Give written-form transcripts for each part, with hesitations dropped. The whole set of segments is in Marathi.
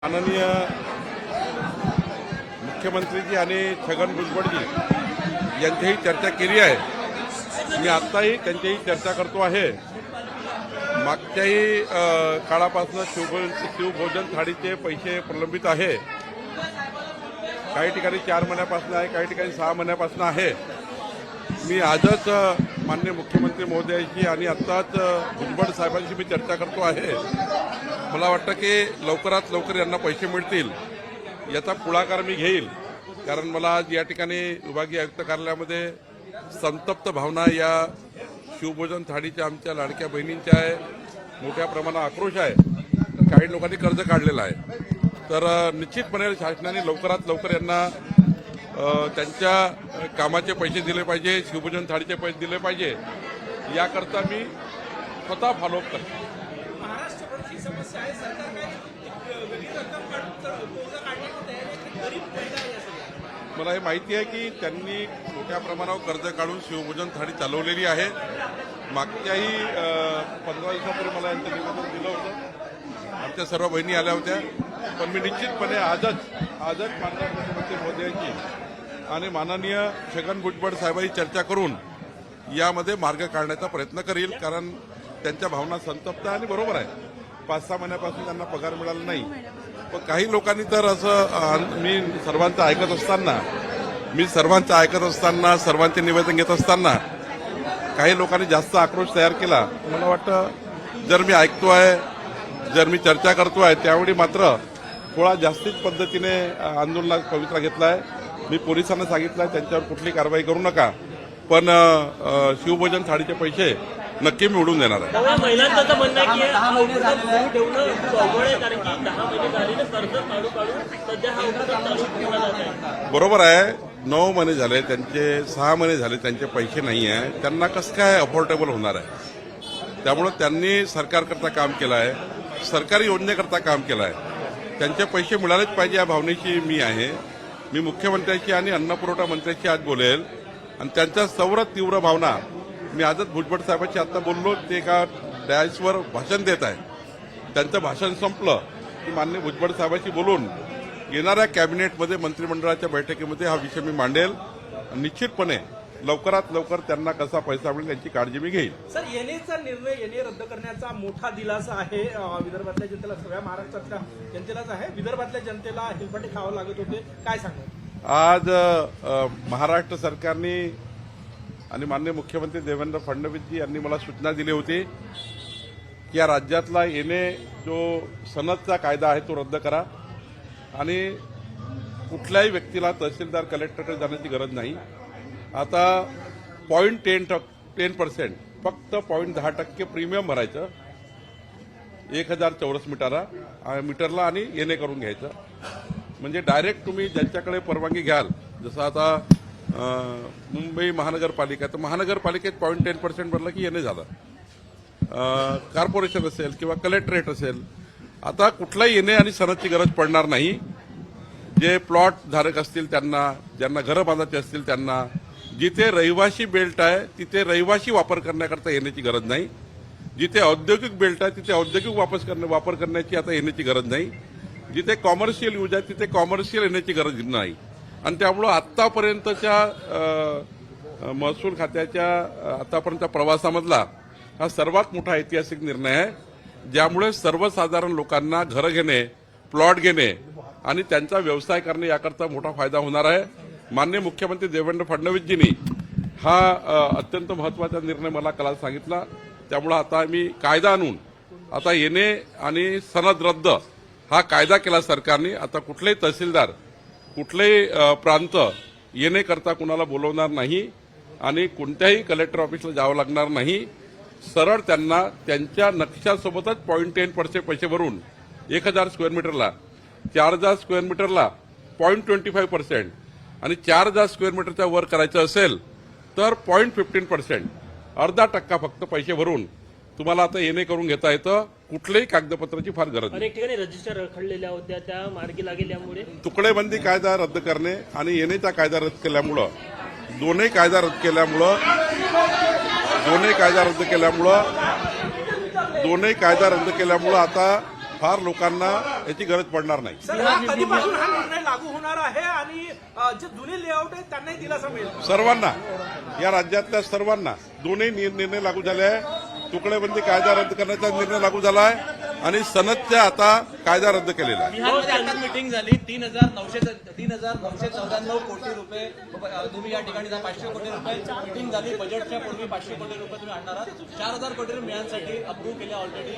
माननीय मुख्यमंत्रीजी आणि छगन भुजबळजी यांच्याही चर्चा केली आहे। मी आत्ताही त्यांच्याही चर्चा करतो आहे। मागच्याही काळापासून शिवभोजन थाळीचे पैसे प्रलंबित आहे। काही ठिकाणी 4 महिन्यापासून आहे, काही ठिकाणी 6 महिन्यापासून आहे। मी आजच माननीय मुख्यमंत्री महोदयांशी आणि आत्ताच भुजबळ साहेबांशी मी चर्चा करतो आहे। मला वाटतं की लवकरात लवकर यांना पैसे मिळतील याचा पुढाकार मी घेईल, कारण मला आज या ठिकाणी विभागीय आयुक्त कार्यालयामध्ये संतप्त भावना या शिवभोजन थाळीच्या आमच्या लाडक्या बहिणींच्या आहे। मोठ्या प्रमाणात आक्रोश आहे। काही लोकांनी कर्ज काढलेलं आहे, तर निश्चितपणे शासनाने लवकरात लवकर यांना त्यांच्या कामाचे पैसे दिले पाहिजे, शिवभोजन थाळीचे पैसे दिले पाहिजे, याकरता मी स्वतः फॉलोअप करतो। मला हे माहिती आहे की त्यांनी मोठ्या प्रमाणावर कर्ज काढून शिवभोजन थाळी चालवलेली आहे। मागच्याही 15 दिवसापूर्वी मला यांचं निवेदन दिलं होतं, आमच्या सर्व बहिणी आल्या होत्या। पण मी निश्चितपणे आजच माननीय मुख्यमंत्री महोदयांची आणि माननीय छगन भुजबळ साहेबांची चर्चा करून यामध्ये मार्ग काढण्याचा प्रयत्न करील, कारण त्यांच्या भावना संतप्त आहे आणि बरोबर आहे। 5-6 महिन्यापासून त्यांना पगार मिळाला नाही। पण काही लोकांनी तर असं मी सर्वांचं ऐकत असताना सर्वांचे निवेदन घेत असताना काही लोकांनी जास्त आक्रोश तयार केला। मला वाटतं जर मी ऐकतोय, जर मी चर्चा करतोय, त्यावेळी मात्र थोडा जास्तीच पद्धतीने आंदोलनात पवित्रा घेतलाय। मी पोलिसांना सांगितलं त्यांच्यावर कुठली कारवाई करू नका, पण शिवभोजन थाळीचे पैसे नक्की मिळवून देणार आहे। महिलांचं म्हणणं आहे की हा उपक्रम ठेवणं खूप अवघड आहे, कारण की 10 महिने झाले ना कर्ज काढून सध्या हा उपक्रम चालू ठेवला जात आहे। बरोबर आहे, 9 महिने झाले त्यांचे, 6 महिने झाले त्यांचे पैसे नाही आहे, त्यांना कसं काय अफोर्डेबल होणार आहे? त्यामुळे त्यांनी सरकारकरता काम केलं आहे, सरकारी योजनेकरता काम केलं आहे। त्यांचे पैसे मिळालेच पाहिजे या भावनेची मी आहे। मी मुख्यमंत्र्यांशी आणि अन्नपुरवठा मंत्र्यांशी आज बोलेल आणि त्यांच्या सर्व तीव्र भावना मी आजच भुजबळ साहेबांशी आता बोललो, ते एका डॅशवर भाषण देत आहे। त्यांचं भाषण संपलं की माननीय भुजबळ साहेबांशी बोलून येणाऱ्या कॅबिनेटमध्ये मंत्रिमंडळाच्या बैठकीमध्ये हा विषय मी मांडेल। निश्चितपणे लवकरात लवकर त्यांना कसा पैसा मिळेल याची काळजी मी घेईल। सर, येणेचा निर्णय येणे रद्द करण्याचा मोठा दिलासा आहे विदर्भातल्या जनतेला, सगळ्या महाराष्ट्रातल्या जनतेलाच आहे। विदर्भातल्या जनतेला हेलपाटे खावं लागत होते, काय सांगू? आज महाराष्ट्र सरकारने आणि माननीय मुख्यमंत्री देवेंद्र फडणवीसजी यांनी मला सूचना दिली होती की या राज्यातला येणे जो सनदचा कायदा आहे तो रद्द करा आणि कुठल्याही व्यक्तीला तहसीलदार कलेक्टरकडे जाण्याची गरज नाही। आता 0.10% फक्त 0.10% प्रीमियम भरायचं 1000 चौरस मीटरला आणि येणे करून घ्यायचं। म्हणजे डायरेक्ट तुम्ही ज्यांच्याकडे परवानगी घ्याल, जसं आता मुंबई महानगरपालिका, तर महानगरपालिकेत 0.10% भरलं की येणे झालं। कॉर्पोरेशन असेल किंवा कलेक्टरेट असेल, आता कुठलाही येणे आणि सनदची गरज पडणार नाही। जे प्लॉट धारक असतील त्यांना, ज्यांना घरं बांधायची असतील त्यांना, जिथे रहिवासी बेल्ट आहे तिथे रहिवासी वापर करण्याकरता येण्याची गरज नाही। जिथे औद्योगिक बेल्ट आहे तिथे औद्योगिक वापर करण्याची आता येण्याची गरज नाही। जिथे कॉमर्शियल यूज आहे तिथे कॉमर्शियल येण्याची गरज नाही। आणि त्यामुळं आतापर्यंतच्या महसूल खात्याच्या आतापर्यंतच्या प्रवासामधला हा सर्वात मोठा ऐतिहासिक निर्णय आहे, ज्यामुळे सर्वसाधारण लोकांना घरं घेणे, प्लॉट घेणे आणि त्यांचा व्यवसाय करणे याकरता मोठा फायदा होणार आहे। माननीय मुख्यमंत्री देवेंद्र फडणवीसजींनी हा अत्यंत महत्वाचा निर्णय मला काल सांगितला। त्यामुळे आता मी कायदा आणून आता येणे आणि सनद रद्द हा कायदा केला सरकारने। आता कुठलेही तहसीलदार, कुठलेही प्रांत येणे करता कुणाला बोलवणार नाही आणि कोणत्याही कलेक्टर ऑफिसला जावं लागणार नाही। सरळ त्यांना त्यांच्या नक्षासोबतच 0.10% पैसे भरून 1000 स्क्वेअर मीटरला, 4000 स्क्वेअर मीटरला 0.25% आणि 4000 स्क्वेअर मीटरच्या वर करायचं असेल तर 0.15%, अर्धा टक्का फक्त पैसे भरून तुम्हाला आता येणे करून घेता येतं। कुठल्याही कागदपत्राची फार गरज नाही। अनेक ठिकाणी रजिस्टर रखडलेल्या होत्या, त्या मार्गी लागल्यामुळे तुकडेबंदी कायदा रद्द करणे आणि येणेचा कायदा रद्द केल्यामुळं दोन्ही कायदा रद्द केल्यामुळं आता फार लोकांना याची गरज पडणार नाही. सर हा कधीपासून हा निर्णय लागू होणार आहे आणि जे जुने लेआउट आहेत त्यांनाही दिलासा मिळेल? सर्वांना, या राज्यातल्या सर्वांना दोन्ही निर्णय लागू झाले आहे. तुकडेबंदी कायदा रद्द करण्याचा निर्णय लागू झाला आहे आणि सनदचा आता कायदा रद्द केलेला आहे. बिहारमध्ये आता मीटिंग झाली. 3,994 कोटी रुपये तुम्ही या ठिकाणी 500 कोटी रुपये मीटिंग झाली. बजेटच्या पूर्वी 500 कोटी रुपये तुम्ही आणणार आहात. 4,000 कोटी रुपये मिळण्यासाठी अप्रूव्ह केले ऑलरेडी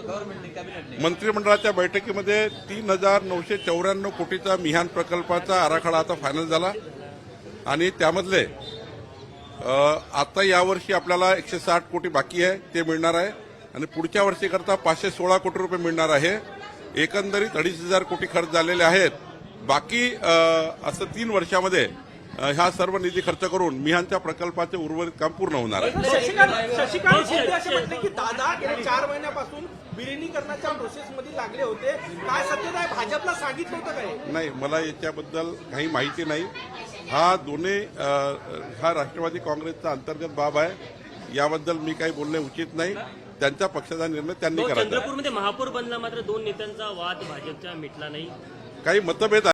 गव्हर्नमेंटने, कॅबिनेटने. मंत्रिमंडळाच्या बैठकीमध्ये 3,994 कोटीचा मिहान प्रकल्पाचा आराखडा आता फायनल झाला आणि त्यामधले आता यावर्षी आपल्याला 160 कोटी बाकी आहे, ते मिळणार आहे आणि पुढच्या वर्षीकरता 516 कोटी रुपये मिळणार आहे. एकंदरीत 2,500 कोटी खर्च झालेले आहेत. बाकी असं 3 वर्षामध्ये हा सर्व निधी खर्च करून मिहानच्या प्रकल्पाचे उर्वरित काम पूर्ण होणार आहे. शशिकांत शिंदे असे म्हटले की दादा गेल्या 4 महिन्यापासून विलिनीकरणाच्या प्रोसेसमध्ये लागले होते. काय सत्यता आहे? भाजपला सांगितलं होतं काय? नाही, मला याच्याबद्दल काही माहिती नाही. हा राष्ट्रवादी काँग्रेसचा अंतर्गत बाब आहे. याबद्दल मी काही बोलणे उचित नाही. त्यांच्या पक्षाचा निर्णय त्यांनी करायचा. चंद्रपूरमध्ये महापौर बनला, मात्र 2 नेत्यांचा वाद भाजपचा मिटला नाही. काही मतभेद